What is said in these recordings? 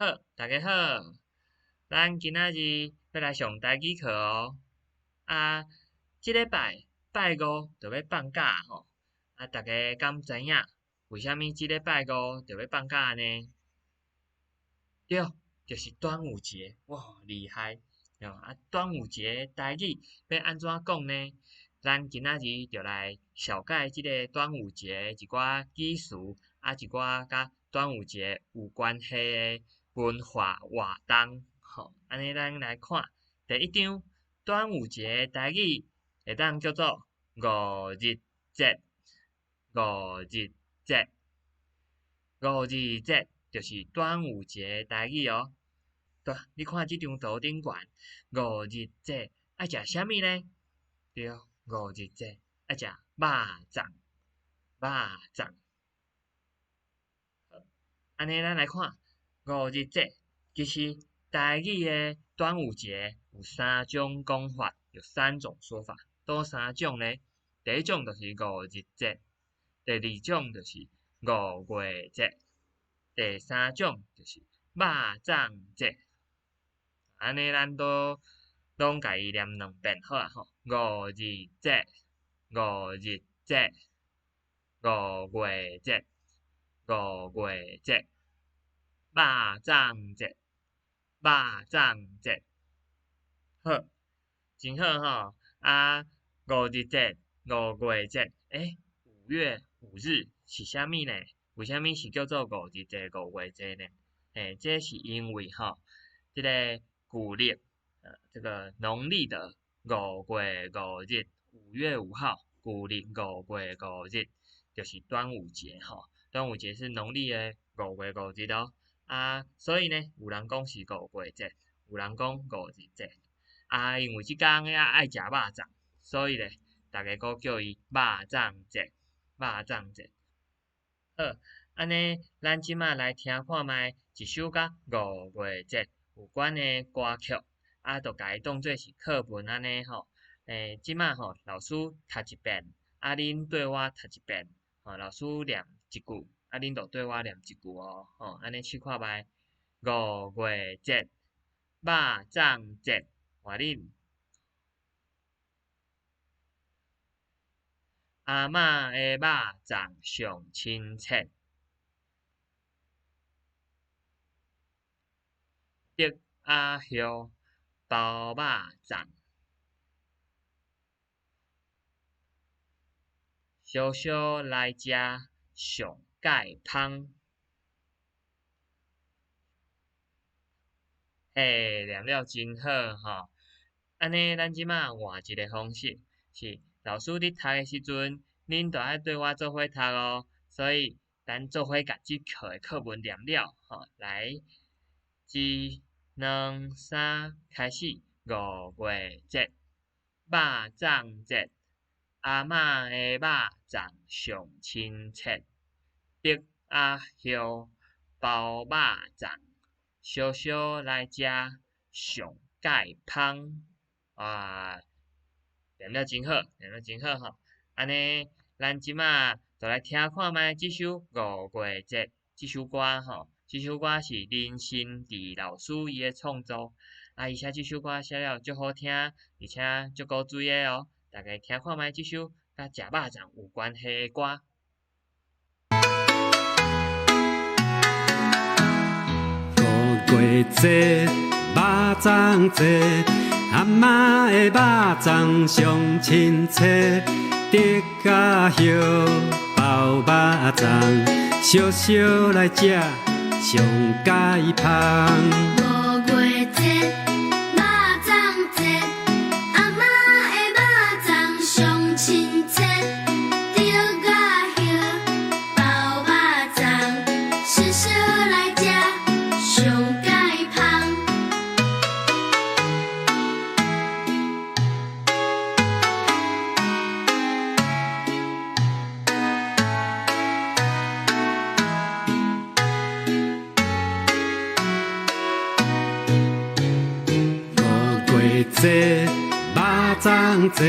好，大家好，咱今仔日要来上台语课哦。即礼拜拜五就要放假吼。大家敢知影为虾米即礼拜五就要放假呢？对，就是端午节，哇，厉害！端午节台语要安怎讲呢？咱今仔日就来小解即个端午节一寡习俗，一寡甲端午节有关系的文化活动。安尼咱来看第一章，端午节台语会当叫做五日节。五日节，五日节就是端午节台语哦。你看即张图顶悬，五日节爱食啥物呢？对，五日节爱食肉粽，肉粽。安尼咱来看五日节，其实台语的端午节有三种讲法，有三种说法。多三种呢？第一种就是五日节，第二种就是五月节，第三种就是肉粽节。安尼咱拢家己念两遍好啊吼。五日节，五日节，五月节，五月节，肉粽节，肉粽节。好，真好吼。五日节、五月节，5月5日是啥物呢？为虾米是叫做五日节、五月节呢？这是因为这个古历，这个农历的五月五日，5月5号，古历5月5日就是端午节端午节是农历的5月5日哦。所以呢，有人讲是五月节，有人讲五日节。因为即天爱食肉粽，所以咧，大家搁叫伊肉粽节，肉粽节。好，安尼咱即马来听看卖一首甲五月节有关的歌曲，就甲伊当做是课文安尼吼。即马老师读一遍，恁对我读一遍，老师念一句，恁就对我念一句哦。安尼试看卖，五月节，肉粽节。话恁阿嬷的肉粽上亲切，竹仔叶包肉粽，小小来食上介芳。念了真好安尼咱即马换一个方式，是老师伫读的时阵，恁就爱对我做伙读哦。所以咱做伙甲即课的课文念了来，一、二、三，开始。五月节，肉粽节，阿嬷的肉粽上亲切，竹仔叶包肉粽，小小来食上介芳。念了真好，念了真好安尼，咱即马就来听看卖即首五月节即首歌即首歌是林心怡老师伊的创作，伊写即首歌写了足好听，而且足古锥的哦。大家听看卖即首甲食肉粽有关系的歌。五月节，肉粽节。阿嬷的肉粽上亲切，竹仔叶包肉粽，小小来食上介芳。五月节，肉粽节，阿嬷的肉粽上亲切，竹仔叶包肉粽，小小来食上介芳。节，肉粽节，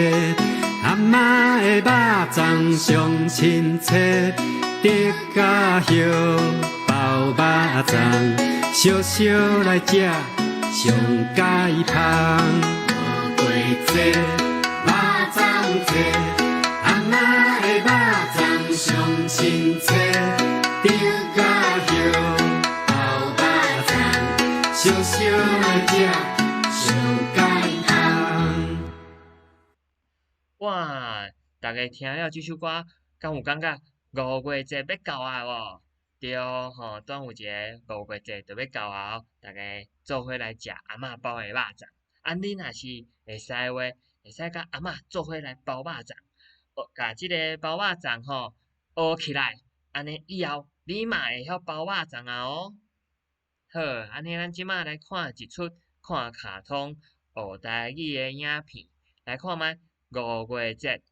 阿嬷的肉粽上亲切，竹仔叶包肉粽，烧烧来食上解香。五月节，肉粽节，阿嬷的肉粽上亲切，竹甲叶包肉粽，烧烧来食上解香。哇！大家听了这首歌，敢有感觉五月节要到啊无？对吼，端午节、五月节就要到啊！大家做伙来食阿嬷包的肉粽。啊，你若是会使话，会使甲阿嬷做伙来包肉粽，甲即个包肉粽吼学起来，安尼以后你嘛会晓包肉粽啊哦。好，安尼咱即马来看一出看卡通学台语的影片，来看觅五月节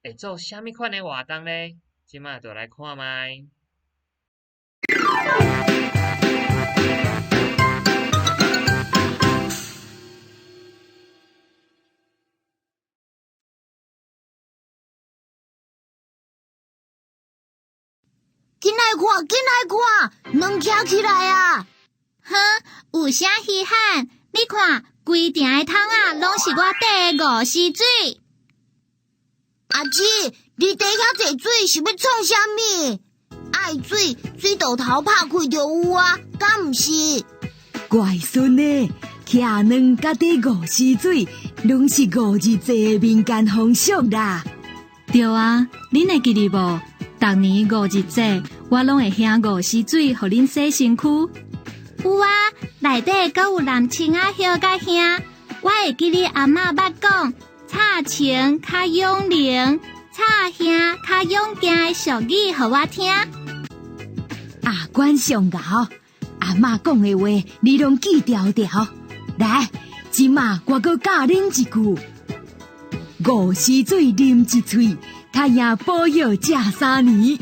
会做啥物款的活动咧？即马就来看觅。紧来看，紧来看，软起起来啊！哼，有啥稀罕？你看，规定的桶啊，拢是我缀的五丝水。阿姊，你缀遐济水是要创啥物？爱水，水道头拍开就有啊，敢毋是？乖孙呢，徛卵甲缀五丝水，拢是五日节的民间风俗啦。对啊，恁会记哩无？逐年五日节，我拢会兄五丝水，互恁洗身躯。有啊，内底阁有蓝青啊叶甲兄，我会记你阿嬷捌讲，炒青较养灵，炒兄较养行的俗语，互我听。啊，管上贤，阿嬷讲的话，你拢记条条。来，即马我阁教恁一句：五丝水啉一喙，较赢保佑这3年。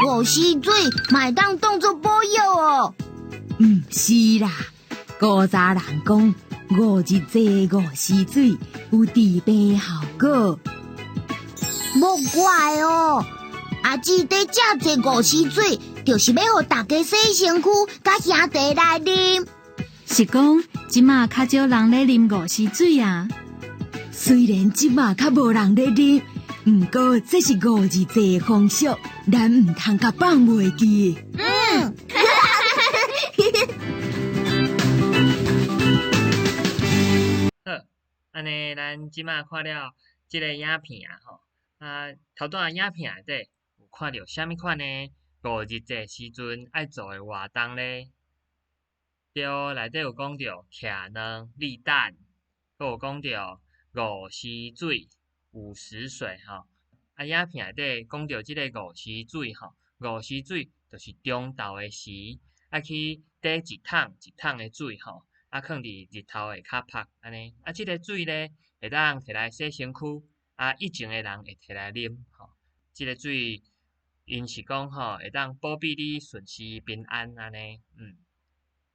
五丝水嘛会当当作保佑哦。毋是啦，古早人讲五日节五丝水有治病的效果。莫怪哦，阿姊缀遮济五丝水，就是要互大家洗身躯，甲兄弟来啉。是讲即马较少人咧啉五丝水啊。虽然即马较无人咧啉，毋过这是五日节的风俗，咱毋通甲放袂记。好，安尼咱即马看了即个影片啊吼，头段影片内底有看到啥物款呢？五日节时阵爱做的活动咧？对，内底有讲到徛卵、立蛋，佮有讲到五丝水、50岁吼。影片内底讲到即个五丝水吼，五丝水就是中昼的时，爱去缀一桶一桶的水吼，放伫日头的骹拍安尼。即个水咧会当摕来洗身躯，以前的人会摕来啉吼。即个水因是讲吼会当保庇你顺时平安安尼。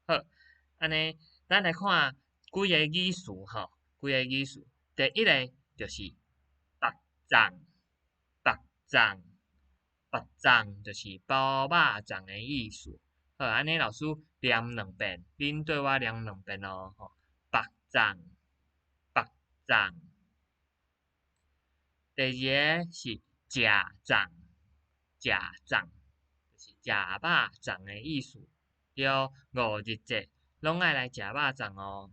好，安尼咱来看几个语词吼，几个语词。第一个就是白粽，白粽，白粽就是包肉粽的意思。好，安尼老师念2遍，恁对我念2遍哦。吼，白粽，白粽。第二个是食粽，食粽就是食肉粽的意思。对，五日节拢爱来食肉粽哦。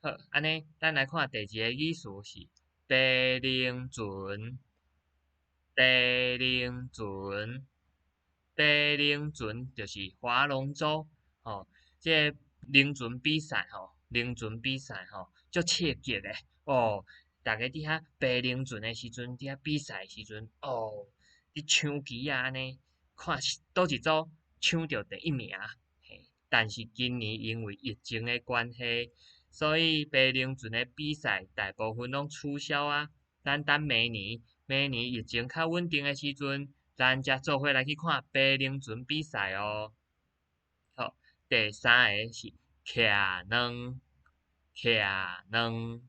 好，安尼咱来看第二个语词是地灵船，地灵船，地灵船就是划龙舟吼。即个灵船比赛吼，灵船比赛吼，足刺激的哦。大家伫遐爬灵船的时阵，伫遐比赛的时阵，哦，伫抢旗啊安尼，看倒一组抢到第1名。但是今年因为疫情的关系，所以爬灵船的比赛大部分拢取消啊。咱等明年疫情较稳定的时阵，咱才做伙来去看爬灵船比赛哦。好，第三个是徛卵，徛卵，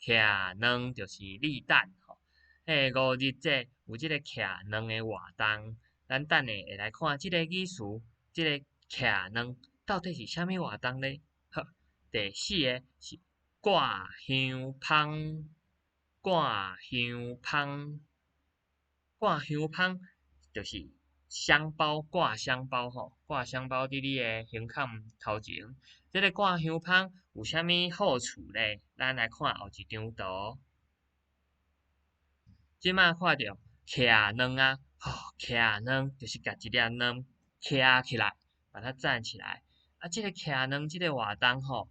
徛卵就是立蛋吼。五日节有即个徛卵的活动，咱等下会来看即个语词，即个徛卵到底是虾米活动呢？好，第四个是挂香芳，挂香芳，挂香芳就是香包挂香包吼，挂香包伫你的胸坎头前。这个挂香芳有啥物好处咧？咱来看后一张图。即摆看到徛卵啊，徛卵就是甲一粒卵徛起来，把它站起来。啊，即个徛卵即个活动吼，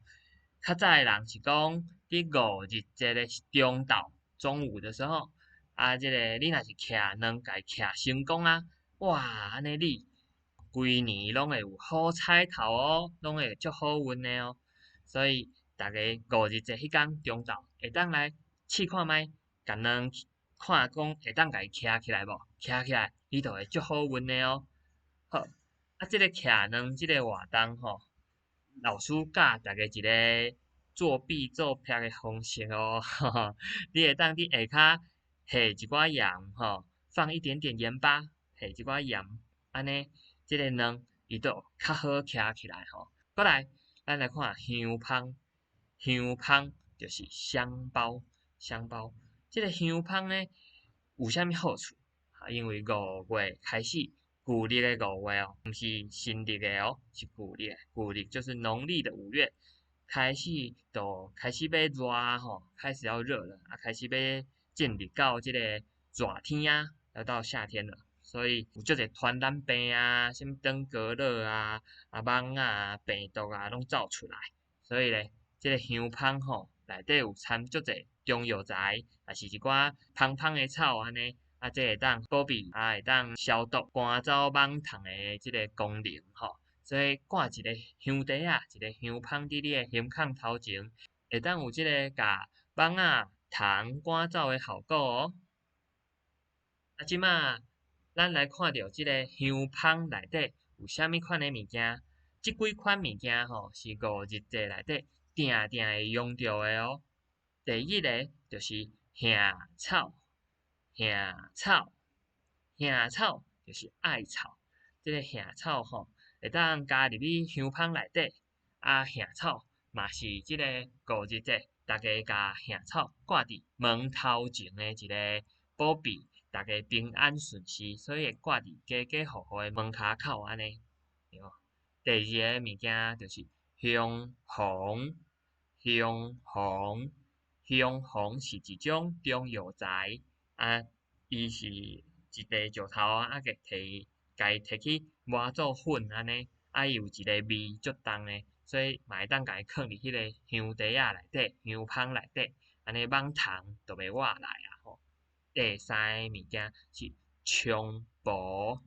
较早的人是讲伫五日节的中昼中午的时候，啊，即个你若是徛卵，甲伊徛成功啊，哇，安尼你规年拢会有好彩头哦，拢会足好运的哦。所以大家五日节迄天中昼会当来试看觅，甲卵看讲会当甲伊徛起来无？徛起来，你就会足好运的哦。好，啊，即个徛卵即个活动吼，老师教大家一个作弊做弊的方式哦。你会当伫下骹下一寡盐吼，放一点点盐巴，下一寡盐，安尼即个卵伊就较好徛起来吼。过来，咱来看香芳，香芳就是香包，香包。即个香芳呢，有啥物好处？因为五月开始，旧历的五月哦，毋是新历的哦，是旧历的。旧历就是农历的5月开始，就开始要热啊吼，开始要热了啊，开始要进入到即个热天啊，要到夏天了。所以有足侪传染病啊，什物登革热啊、蚊啊、病毒啊，拢走出来。所以咧，即个香芳吼，内底有掺足侪中药材，也是一寡芳芳的草安尼，啊，这会当保庇，啊，会当消毒、赶走蚊虫的即个功能吼。所以挂一个香袋啊，一个香芳伫你的胸孔头前，会当有即个甲蚊啊、虫赶走的效果哦。啊，即马咱来看到即个香芳内底有啥物款的物件？即几款物件吼，是五日节内底定定会用到的哦。第一个就是杏草，杏草，杏草就是艾草。即个杏草吼，会当加入去香芳内底。啊，杏草嘛是即个五日节，大家甲杏草挂伫门头前的一个保庇大家平安顺遂，所以会挂伫家家户户的门骹口安尼。第二个物件就是香红，香红，香红是一种中药材啊，伊是一块石头啊，甲伊摕去磨做粉安尼，啊，伊有一个味足重的，所以嘛会当甲伊放伫迄个香袋仔内底、香芳内底，安尼蚊虫就袂活来啊吼。第三个物件是菖蒲，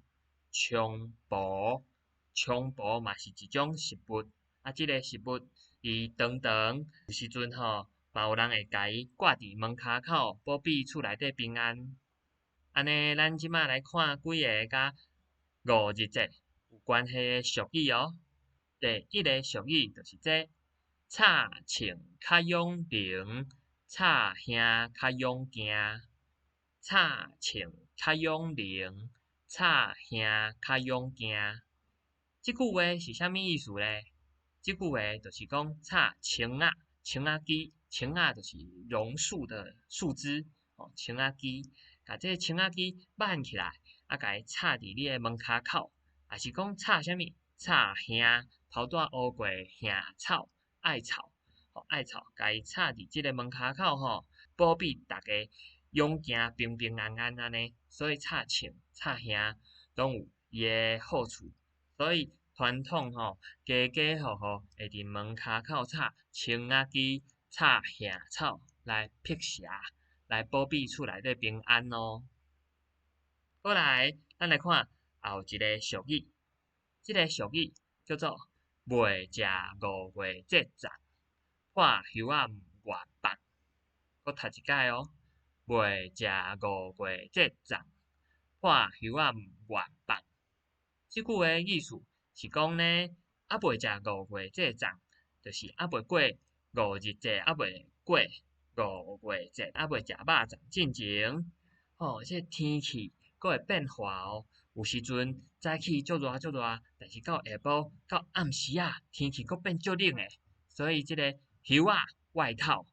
菖蒲，菖蒲嘛是一种食物，啊，即个食物伊长长有时阵吼，嘛有人会甲伊挂伫门骹口，保庇厝内底平安。安尼，咱即马来看几个甲五日节有关系的俗语哦。第一个俗语就是这：吵穿较勇灵，吵兄较勇行。吵穿较勇灵，吵兄较勇行。即句话是啥物意思咧？即句话就是讲吵青仔，青仔枝，青仔就是榕树的树枝，哦，青仔枝，甲这青仔枝挽起来，啊，甲伊插伫你的门骹口，也是讲插啥物？插兄头带乌过杏草、艾草，哦，艾草，甲伊插伫即个门骹口吼，保庇大家勇行平平安安安尼。所以插青、插兄拢有伊的好处，所以传统吼，家家户户会伫门骹口插青仔枝、插杏草来辟邪，来保庇厝内底平安哦。过来，咱来看后一个俗语，即个俗语叫做“未食5月节粽，破休仔毋愿放”。我读一摆哦，未食5月节粽，破休仔毋愿放。即句话意思是讲呢，还未食5月节粽，就是还未过5日节，还未过5月节，还未食肉粽进前，哦，即天气佫会变化哦，有时阵早起足热，但是到下晡到暗时啊，天气佫变足冷诶，所以这个袖啊外套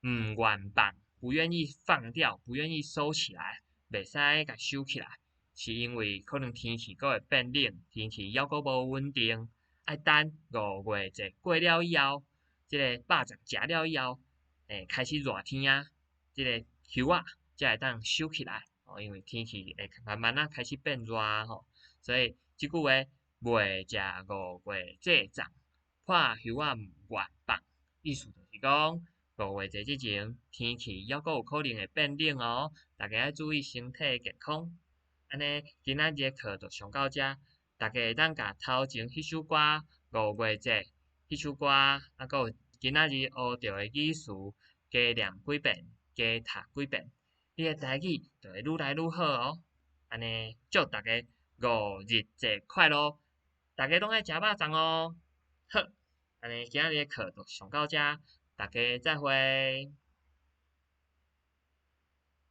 唔愿放，不愿意放掉，不愿意收起来，袂使甲收起来，是因为可能天气佫会变冷，天气还佫无稳定，爱等5月节过了以后，这个肉粽食了以后，开始热天啊，这个袖啊才会当收起来。因为天气会慢慢开始变热吼，所以即句话未食5月节粽，破袖啊毋愿放，意思就是讲5月节之前天气还佫有可能会变冷哦，大家要注意身体健康。安尼今仔日课就上到遮，大家会当甲头前迄首歌5月节迄首歌，佫有今仔日学到的语词加念几遍，加读几遍。你的台语就会愈来愈好哦。安尼祝大家5日节快乐，大家拢爱食肉粽哦。好，安尼今仔日课就上到遮，大家再会。